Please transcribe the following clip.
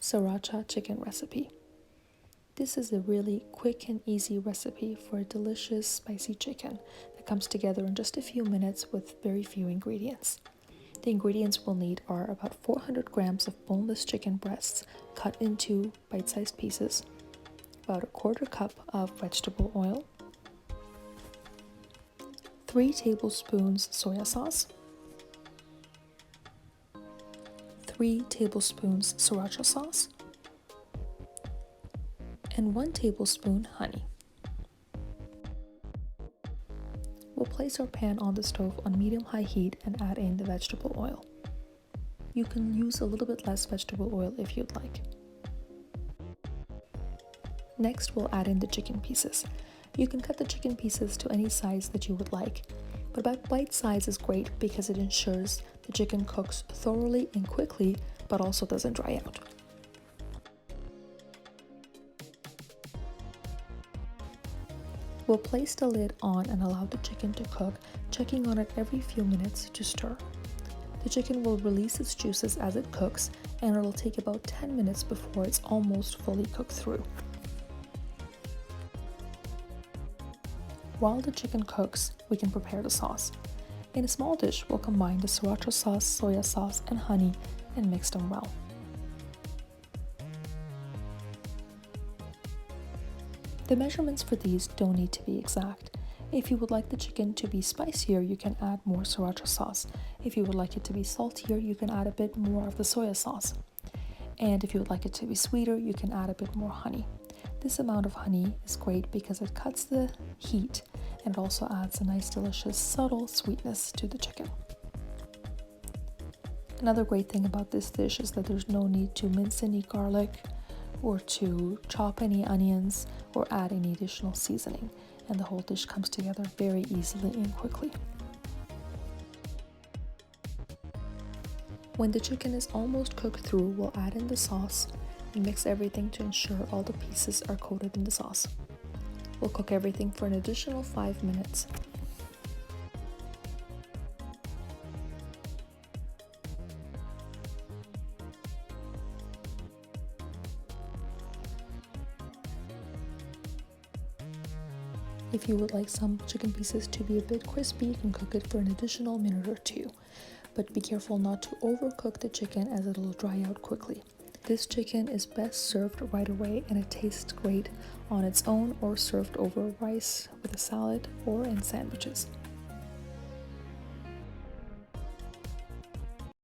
Sriracha chicken recipe. This is a really quick and easy recipe for a delicious spicy chicken that comes together in just a few minutes with very few ingredients. The ingredients we'll need are about 400 grams of boneless chicken breasts cut into bite-sized pieces, about a quarter cup of vegetable oil, 3 tablespoons soya sauce, 3 tablespoons sriracha sauce, and 1 tablespoon honey. We'll place our pan on the stove on medium-high heat and add in the vegetable oil. You can use a little bit less vegetable oil if you'd like. Next, we'll add in the chicken pieces. You can cut the chicken pieces to any size that you would like, but about bite size is great because it ensures the chicken cooks thoroughly and quickly, but also doesn't dry out. We'll place the lid on and allow the chicken to cook, checking on it every few minutes to stir. The chicken will release its juices as it cooks, and it'll take about 10 minutes before it's almost fully cooked through. While the chicken cooks, we can prepare the sauce. In a small dish, we'll combine the sriracha sauce, soya sauce, and honey and mix them well. The measurements for these don't need to be exact. If you would like the chicken to be spicier, you can add more sriracha sauce. If you would like it to be saltier, you can add a bit more of the soya sauce. And if you would like it to be sweeter, you can add a bit more honey. This amount of honey is great because it cuts the heat and it also adds a nice, delicious, subtle sweetness to the chicken. Another great thing about this dish is that there's no need to mince any garlic or to chop any onions or add any additional seasoning, and the whole dish comes together very easily and quickly. When the chicken is almost cooked through, we'll add in the sauce and mix everything to ensure all the pieces are coated in the sauce. We'll cook everything for an additional 5 minutes. If you would like some chicken pieces to be a bit crispy, you can cook it for an additional minute or 2. But be careful not to overcook the chicken as it'll dry out quickly. This chicken is best served right away, and it tastes great on its own or served over rice with a salad or in sandwiches.